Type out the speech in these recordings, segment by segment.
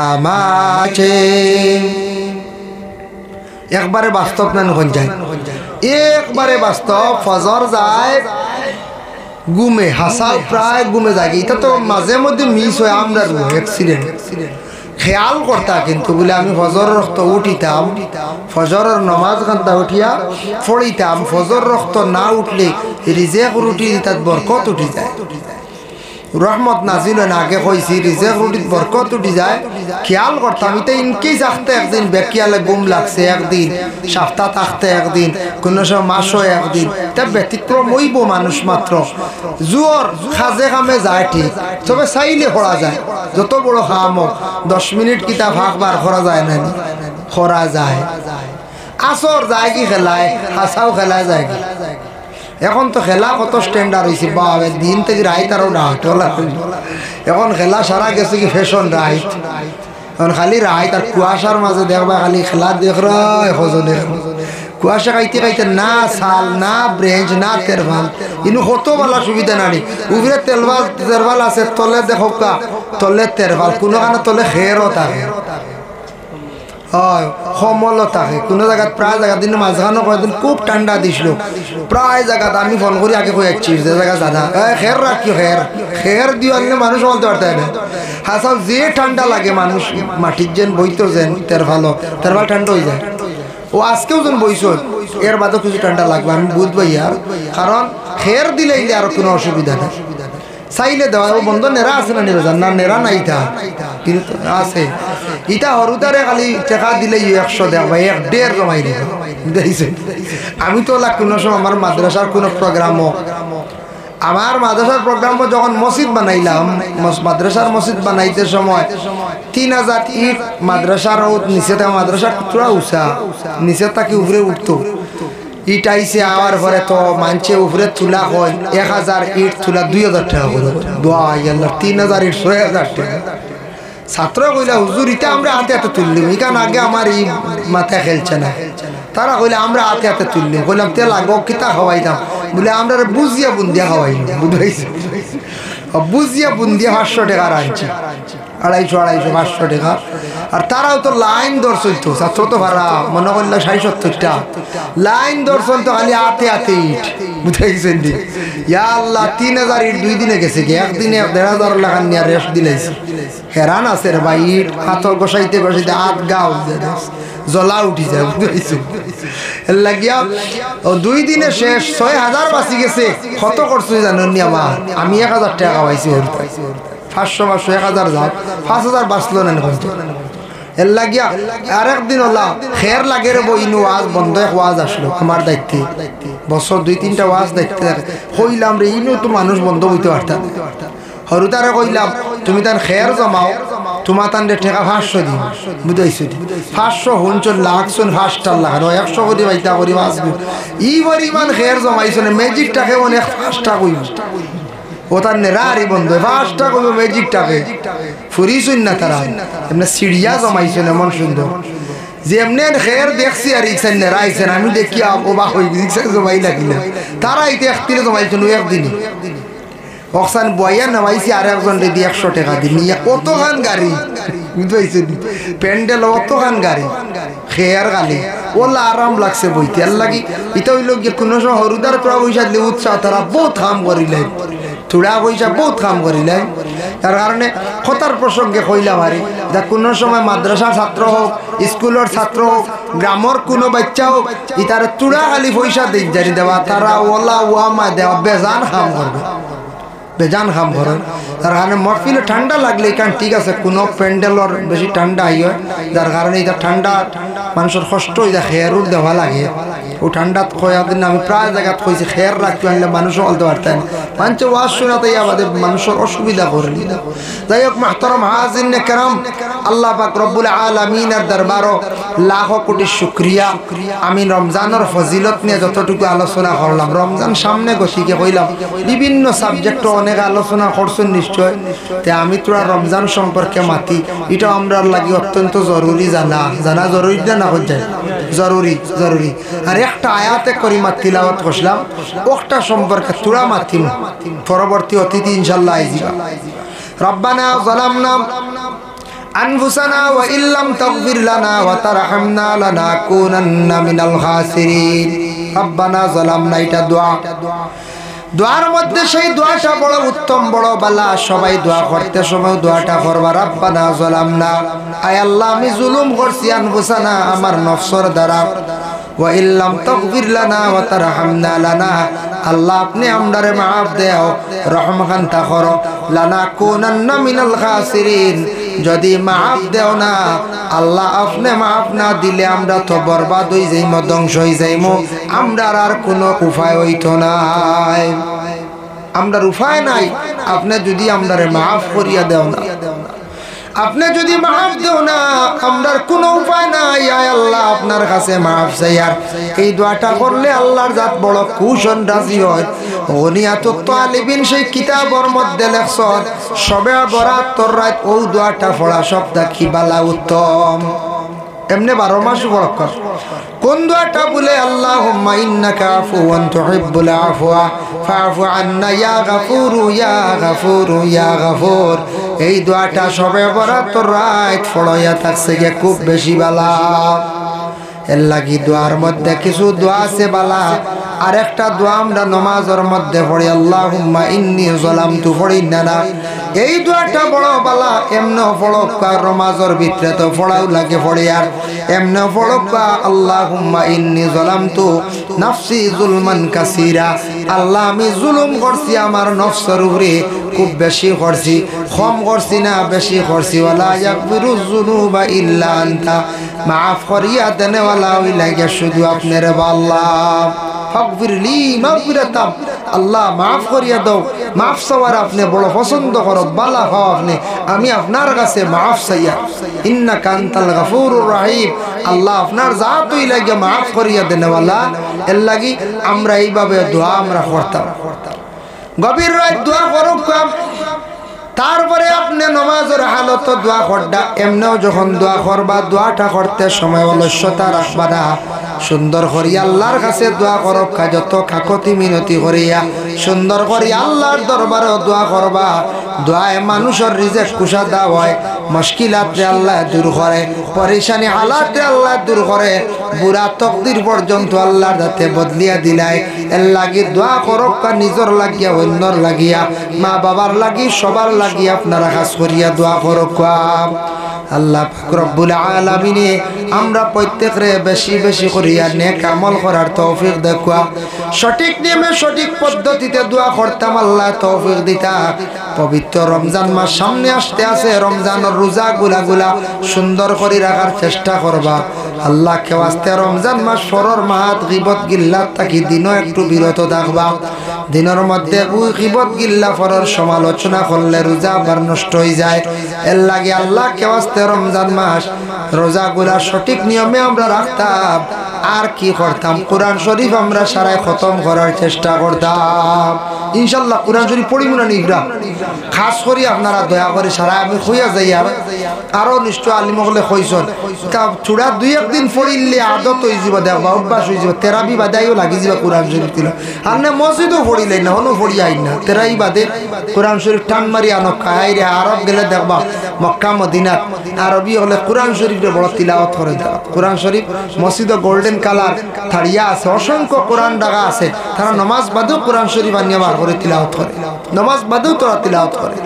আমাছে একবারে বাস্তব না নখন যায় একবারে বাস্তব ফজর যায় ঘুমে হাসা প্রায় ঘুমে যায় এটা তো মাঝে মধ্যে মিস হয় আমরা অ্যাক্সিডেন্ট খেয়াল করতা কিন্তু বলে আমি ফজর রক্ত উঠিতাম ফজরের নমাজ কান্তা উঠিয়া পড়িতাম ফজর রক্ত না উঠলে রিজেক রুটি তার বরকত উঠি যায় রহমত নাজিল না আগে কইছি রিজেক রুটির বরকত উঠি যায় খেয়াল করতাম এটা ইনকেস আখতে একদিন বেকিয়ালে গুম লাগছে একদিন সপ্তাহ থাকতে একদিন কোনো সময় মাসও একদিন তা ব্যতিক্রম হইব মানুষ মাত্র জোর খাজে খামে যায় ঠিক তবে চাইলে করা যায় যত বড় খাম হোক 10 মিনিট কিতা ভাগ বার করা যায় না করা যায় আসর যায় কি খেলায় হাসাও খেলা যায় কি এখন তো খেলা কত স্ট্যান্ডার্ড হয়েছে বাবা দিন থেকে রাইত আরও ডাইট এখন খেলা সারা গেছে কি ফ্যাশন রাইট এখন খালি রাইত আর কুয়াশার মাঝে দেখবা খালি খেলা দেখ রাজনে কুয়াশা খাইতে খাইতে না সাল না ব্রেঞ্চ না তেরভাল ইনু কত বলা সুবিধা নানি উপরে তেরভাল আছে তলে দেখো কা তলে তেরভাল কোনো কারণে তলে খেরও থাকে হয় সমল থাকে কোনো জায়গাত প্রায় জায়গা দিন মাঝখানো কয়েকদিন খুব ঠান্ডা দিছিল প্রায় জায়গাত আমি ফোন করি আগে কয়ে যাচ্ছি যে জায়গা জানা খের রাখি খের দিয়ে আনলে মানুষ বলতে পারতে না হাসাও যে ঠান্ডা লাগে মানুষ মাটির যেন বইতো যেন তেরভাল ঠান্ডা হয়ে যায় ও আজকেও যেন বইছ এর বাদেও কিছু ঠান্ডা লাগবে আমি বুঝবো আর কারণ খের দিলে আর কোনো অসুবিধা নেই চাইলে দেওয়া ও বন্ধ নেড়া আছে না নিরোজান না নেড়া নাই ইটা কিন্তু আছে ইটা হরুদারে খালি টাকা দিলে 100 দেওয়া 1.5 জমাই দিব দেখছে আমি তো কোনো সময় আমার মাদ্রাসার কোনো প্রোগ্রামও আমার মাদ্রাসার প্রোগ্রামও যখন মসজিদ বানাইলাম মাদ্রাসার মসজিদ বানাইতে সময় 3000 ইট মাদ্রাসার নিচে থাকা মাদ্রাসার টুকরা উঁচা নিচে তাকে উপরে উঠতো ইট আইসে আওয়ার পরে তো মানছে উপরে তুলা হয় 1000 ইট তুলা 2000 টাকা করে 3000 ইট 6000 টাকা ছাত্র কইলা হুজুর ইটা আমরা হাতে হাতে তুললিম এখান আগে আমার এই মাথায় খেলছে না তারা কইলে আমরা হাতে হাতে তুললিম কইলাম তেল আগো কিতা খাওয়াইতাম বলে আমরা বুঝিয়া বুন্দিয়া খাওয়াই বুঝাইছি বুঝিয়া বুন্দিয়া 500 টাকা আনছি 250 500 টাকা আর তারাও তো লাইন দর্শন তো ছাত্র তো ভাড়া মনে করলে 60-70টা লাইন দর্শন তো খালি হাতে হাতে ইট বুঝাইছেন দি ইয়া আল্লাহ 3000 ইট 2 দিনে গেছে কি একদিনে 1500 টাকা নিয়ে রেস্ট দিলাইছি হেরান আছে রে ভাই ইট হাত গোসাইতে গোসাইতে হাত গাও জ্বলা উঠি যায় বুঝাইছেন এর লাগিয়া 2 দিনে শেষ 6000 বাঁচি গেছে কত করছই জানেন নি আমার আমি 1000 টাকা পাইছি 500 1000 যাও 5000 বাঁচলো না এর লাগিয়া আরেকদিন হলা খের লাগে রে বইনু ওয়াজ বন্ধ ওয়াজ আসলো আমার দায়িত্বে বছর 2-3টা ওয়াজ দেখতে কইলাম রে ইনু তো মানুষ বন্ধ হইতে পারতাম হরুতারে কইলাম তুমি তার খের জমাও তোমার তান টাকা 500 দিন বুঝাইছো 500 হুঞ্চন লাখছন 5টা লাগানো 100 কোটি বাইতা করি বাঁচবো ই পরিমাণ খের জমাইছো না ম্যাজিকটাকে অনেক 5টা কইব ও তার নেরারি বন্ধ 5টা কইব ম্যাজিকটাকে ফুরিছুন না তারা এমনি সিড়িয়া জমাইছো এমন সুন্দর যে এমনি খের দেখছি আর ইকসান নেরাইছেন আমি দেখি অবাক হই ইকসান জমাই লাগিলা তারা ইতে একদিনে জমাইছো একদিনই অক্সান বইয়া নামাইছি আর একজন রেডি 100 টাকা দিন কতখান গাড়ি বুঝতে প্যান্ডেল অতখান গাড়ি খেয়ার গালি ওলা আরাম লাগছে বইতে আর লাগি এটা হইল গিয়ে কোনো সময় হরুদার তোরা পয়সা দিলে উৎসাহ তারা বহুত কাম করিলেন তোরা পয়সা বহুত কাম করিলেন তার কারণে কথার প্রসঙ্গে কইলাম আরে যা কোনো সময় মাদ্রাসার ছাত্র হোক স্কুলের ছাত্র হোক গ্রামের কোনো বাচ্চা হোক ইতারে তোরা খালি পয়সা দিই জানি দেওয়া তারা ওলা ওয়ামা দেওয়া বেজান কাম করবে বেজান খাম করেন তার কারণে মহফিলে ঠান্ডা লাগলে কারণ ঠিক আছে কোনো প্যান্ডেলর বেশি ঠান্ডা আই হয় যার কারণে এটা ঠান্ডা মানুষের কষ্ট হয়ে যায় খেয়ারুর দেওয়া লাগে ও ঠান্ডাত কয়েকদিন আমি প্রায় জায়গাত কইছি খেয়ার রাখতে আনলে মানুষও বলতে পারতেন মানুষের ওয়াজ শোনাতেই আমাদের মানুষের অসুবিধা করলি যাই হোক মাহতারাম হাজিরিনে কেরাম আল্লাহ পাক রব্বুল আলামিনের দরবারও লাখ কোটি শুকরিয়া আমি রমজানের ফজিলত নিয়ে যতটুকু আলোচনা করলাম রমজান সামনে গছিকে কইলাম বিভিন্ন সাবজেক্ট অনেক আলোচনা করছেন নিশ্চয় তে আমি তোরা রমজান সম্পর্কে মাতি এটা আমরা লাগি অত্যন্ত জরুরি জানা জরুরি না হয়ে যায় জরুরি আর একটা আয়াতে করিমা তিলাওয়াত করলাম ওটা সম্পর্কে তোরা মাতিম পরবর্তী অতিথি ইনশাআল্লাহ আইজিবা রব্বানা যালামনা আনফুসানা ওয়া ইল্লাম তাগফির লানা ওয়া তারহামনা লানাকুনান্না মিনাল খাসিরিন রব্বানা যালামনা। এটা দোয়ার মধ্যে সেই দোয়াটা বড় উত্তম, বড় বালা। সবাই দোয়া করতে সময় দোয়াটা করবা, রব্বানা যালামনা, আয় আল্লাহ আমি জুলুম করছি আনফুসানা, আমার নফসের দ্বারা, ওয়া ইল্লাম তাগফির লানা ওয়া তারহামনা লানা, আল্লাহ আপনি আমরারে মাফ দেও, রহম খান্তা করো, লানাকুনান্না মিনাল খাসিরিন, যদি মাফ দেও না আল্লাহ, আপনি মাফ না দিলে আমরা তো বরবাদ হয়ে যাইমো, ধ্বংস হয়ে যাইমো, আমরার আর কোনো উপায় হইতো নাই, আমরার উপায় নাই। আপনি যদি আমরারে মাফ করিয়া দেও না, আপনি যদি মাফ দেও না, আমরার কোনো উপায় নাই। আয় আল্লাহ আপনার কাছে মাফ চাই। আর এই দোয়াটা করলে আল্লাহর জাত বড় কুশন রাজি হয়। গনিয়াতুত তালিবিন সেই কিতাবের মধ্যে লেখছেন, সবে বরাত তোর রাত ও দোয়াটা পড়া সবটা কি বালা উত্তম। এমনি 12 মাস বরকত কোন দোয়াটা বলে, আল্লাহুম্মা ইন্নাকা আফুওয়ান তুহিব্বুল আফওয়া ফাআফু আন্না ইয়া গাফুরু ইয়া গাফুরু ইয়া গাফুর। এই দোয়াটা সবে বরাত রাত পড়াইয়া থাকছে গে খুব বেশি বালা। এর লাগি দোয়ার মধ্যে কিছু দোয়া আছে বালা। আর একটা দোয়া আমরা নামাজের মধ্যে পড়ি, আল্লাহুম্মা ইন্নী যালামতু পড়ি না, এই দোয়াটা বড় বালা। এমনে পড়কা নামাজের ভিতরে তো পড়াও লাগে পড়ি, আর এমনে পড়কা আল্লাহুম্মা ইন্নী যালামতু নাফসি যুলমান কাসীরা, আল্লাহ আমি জুলুম করছি আমার নফসের উপরে, খুব বেশি করছি, কম করছি না বেশি করছি। ওয়ালা ইয়াগফিরুয যুনুবা ইল্লা আনতা, মাফ করিয়া দেনে ওয়ালা ওই লাগে শুধু আপনার আল্লাহ। ফাগফিরলি মাগফিরাতাম, আল্লাহ মাফ করিয়া দাও। মাফ চাওয়ার আপনি বড় পছন্দ করো, বালা হও আপনি, আমি আপনার কাছে মাফ চাইয়া। ইন্নাকা আনতাল গাফুরুর রহিম, আল্লাহ আপনার জাতই লাগে মাফ করিয়া দেনে ওয়ালা। এর লাগি আমরা এইভাবে দোয়া আমরা করতাম। গভীর রাত দোয়া করো কাম, তারপরে আপনি নমাজের হালত দোয়া করডা। এমনেও যখন দোয়া করবা, দোয়াটা করতে সময় অলস্যতা রাখবা না, সুন্দর করিয়া আল্লাহর কাছে দোয়া করো, যত কাকতি মিনতি করিয়া সুন্দর করিয়া আল্লাহর দরবারে দোয়া করবা। দোয়ায় মানুষের রিজেক কুশা দাও হয়, মুশকিলাতে আল্লাহ দূর করে, পরেশানি হালাতে আল্লাহ দূর করে, বুড়া তকদির পর্যন্ত আল্লাহর হাতে বদলিয়া দিলাই। এর লাগি দোয়া করো নিজর লাগিয়া, অন্যর লাগিয়া, মা বাবার লাগি, সবার লাগি আপনারা কাজ করিয়া দোয়া করো। আল্লাহ পাক রব্বুল আলামিনে আমরা প্রত্যেকরে বেশি বেশি করিয়া নেক আমল করার তৌফিক দেখুয়া, সঠিক নিয়মে সঠিক পদ্ধতিতে দোয়া করতাম, আল্লাহ তৌফিক দিতা। পবিত্র রমজান মাস সামনে আসতে আছে, রমজানের রোজা গুলা সুন্দর করে রাখার চেষ্টা করবা। আল্লাহ কে ওয়াস্তে রমজান মাস ফরর মাহাত গিবত গিল্লাত থাকি দিনও একটু বিরত থাকবা। দিনের মধ্যে ওই গিবত গিল্লা ফরর সমালোচনা করলে রোজা আবার নষ্ট হয়ে যায়। এর লাগে আল্লাহ কে ওয়াস্তে রমজান মাস রোজাগুলা সঠিক নিয়মে আমরা রাখতাম। আর কি করতাম, কোরআন শরীফ আমরা সারাই খতম করার চেষ্টা করতাম। ইনশাল্লাহ কোরআন শরীফ পড়িব না নিগরা, খাস করি আপনারা দয়া করে সারা আমি খুঁয়া যাই। আর আরো নিশ্চয় আলিমকলে কইসন চূড়া 2-1 দিন পড়িলে আদত হয়ে যাব, দেখবা অভ্যাস হয়ে যাব, তেরাবি বাদাইও লাগি যাবে কোরআন শরীফ দিল। আর না মসজিদও পড়িলেন না, হনো পড়ি আইন না, তেরাই বাদে কোরআন শরীফ টান মারি আনক খাই রে। আরব গেলে দেখবা মক্কা মদিনাত আরবি হলে কোরআন শরীফে বড় তিলাওয়াত করে দেওয়া। কোরআন শরীফ মসজিদে গোল্ডেন কালার থারিয়া আছে, অসংখ্য কোরআন ডাকা আছে, তারা নমাজ বাদেও কোরআন শরীফ আনিয়া বার করে তিলাওয়াত করে, নমাজ বাদেও তোরা তিলাওয়াত করে।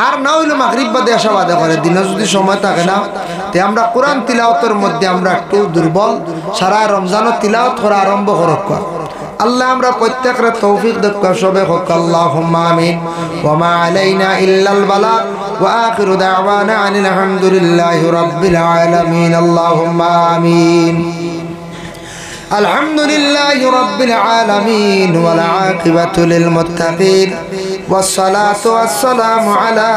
আর না হইলে মাগরিব বাদে আসা বাদে করে, দিনে যদি সময় থাকে না তে আমরা কোরআন তিলাওয়াতের মধ্যে আমরা একটু দুর্বল। সারা রমজানের তিলাওয়াত করা আরম্ভ করক। আল্লাহ আমরা প্রত্যেকরে তৌফিক দেখ সবে হোক, আল্লাহুম্মা আমিন। ওয়া মা আলাইনা ইল্লাল বালাগ ওয়া আখিরু দাওয়ানা আনিল হামদুলিল্লাহি রাব্বিল আলামিন। আল্লাহুম্মা আমিন। আলহামদুলিল্লাহি রাব্বিল আলামিন ওয়াল আকিবাতু লিল মুত্তাকিন والصلاة والسلام على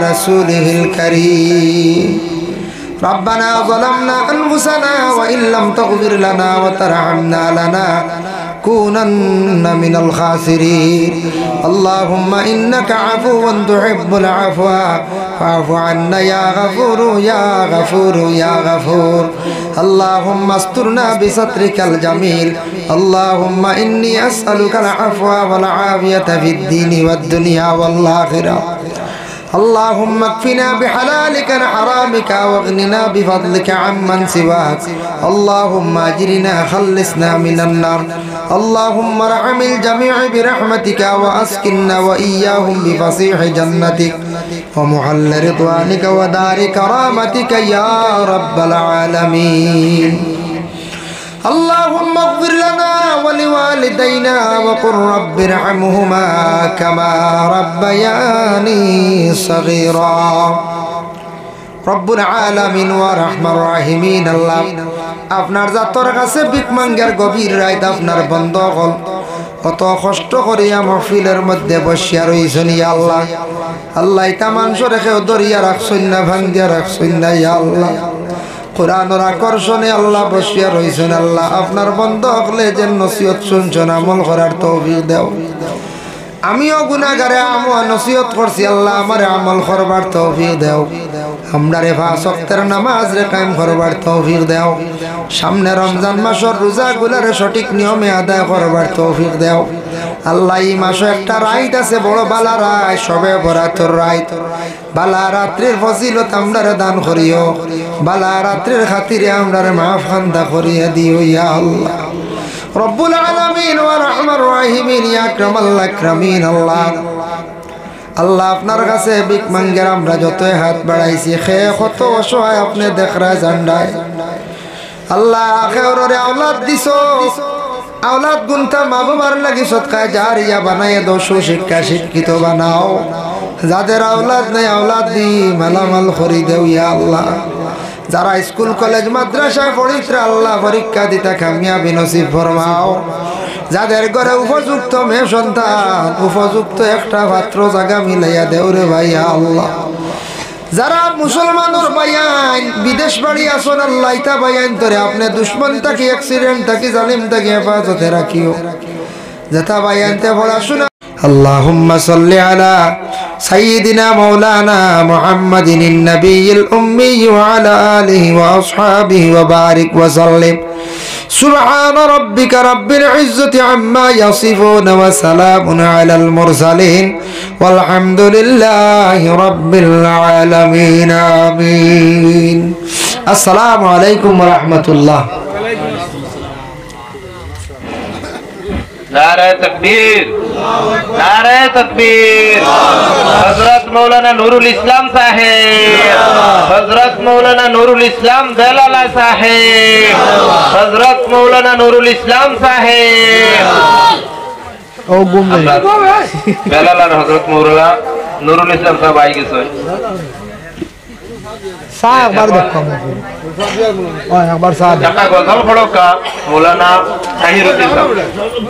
رسوله الكريم. ربنا ظلمنا أنفسنا وإن لم تغفر لنا وترحمنا لنكونن من الخاسرين. اللهم إنك عفو تحب العفو فاعف عنا يا غفور يا غفور يا غفور. اللهم استرنا بسترك الجميل. اللهم إني أسألك العفو والعافية في الدين والدنيا والآخرة. اللهم اكفنا بحلالك عن حرامك واغننا بفضلك عمن سواك اللهم اجرنا خلصنا من النار اللهم ارحم الجميع برحمتك واسكننا واياهم بفصيح جنتك ومحل رضوانك ودار كرامتك يا رب العالمين اللهم اغفر لنا ولوالدينا وقل رب ارحمهما كما ربياني صغيرا رب العالمين ورحمن الراحمين الله আপনার জাতর কাছে ভিক মাঙ্গার গভীর রাত আপনার বন্ধ হল কত কষ্ট করিয়া মাহফিলের মধ্যে বসিয়া রইছেন ইয়া আল্লাহ আল্লাহ ইতা মানুষ রেখে দরিয়া রাখছেন না ভাঙ্গিয়া রাখছেন না ইয়া আল্লাহ কোরআনের আকর্ষণে আল্লাহ বসিয়া রইছেন আল্লাহ আপনার বন্ধ হলে যে নসিহত শুনছেন আমল করার তৌফিক দাও আমিও গুনাহগারে আমও নসিহত করছি আল্লাহ আমারে আমল করবার তৌফিক দাও আমরারে পাঁচ ওয়াক্তের নামাজ রে কায়েম করবার তৌফিক দাও সামনে রমজান মাসের রোজাগুলোরে সঠিক নিয়মে আদায় করবার তৌফিক দাও আল্লাহ এই মাসে একটা রাত আছে বড় বালা রাত সবে বরাতর রাত বালা রাত্রির ফজিলত আমরারে দান করিও বালা রাত্রির খাতিরে আমরারে মাফ খান্দা করিয়া দিও ইয়া আল্লাহ রব্বুল আলামিন ওয়া রাহমার রাহিমিন ইয়া আকরামাল আকরামিন আল্লাহ আল্লাহ আপনার কাছে ভিক মাঙ্গের আমরা যত হাত বাড়াইছি খেয়ে কত অসহায় আপনি দেখরা জান্ডায় আল্লাহ আখেররে আওলাদ দিছো আওলাদ গুনতা মা বাবার লাগি সদকা জারিয়া বানায়ে দাও সুশিক্ষা শিক্ষিত বানাও যাদের আওলাদ নাই আওলাদ দি মালামাল করি দেও ইয়া আল্লাহ যারা স্কুল কলেজ মাদ্রাসায় পড়িত্রা আল্লাহ পরীক্ষা দিতে কামিয়াবি নসিব ফরমাও যাদের ঘরে উপযুক্ত মেয়ে সন্তান উপযুক্ত একটা পাত্র জায়গা মিলাইয়া দেও রে ভাইয়া আল্লাহ যারা মুসলমানের বাইয়ান বিদেশ বাড়ি আসন আল্লাহ ইতা বাইয়ান তোরে আপনি দুশ্মন থাকি অ্যাক্সিডেন্ট থাকি জালিম থাকি হেফাজতে রাখিও যেটা বাইয়ানতে পড়াশোনা اللهم صل على سيدنا مولانا محمد النبي الأمي وعلى آله وأصحابه وبارك وسلم سبحان ربك رب العزة عما يصفون وسلام على المرسلين والحمد لله رب العالمين آمين السلام عليكم ورحمة الله नारे तकबीर नारे तकबीर हजरत मौलाना नूरुल इस्लाम साहेब हजरत मौलाना नूरुल इस्लाम बेलाला साहेब हजरत मौलाना नूरुल इस्लाम साहेब ओ गुम बेलाला हजरत मौलाना नूरुल इस्लाम साहब आई गेছে साहब बार देखो ओए एक बार साहब ढाका गजल पढ़ो का मौलाना ताहिरुद्दीन साहब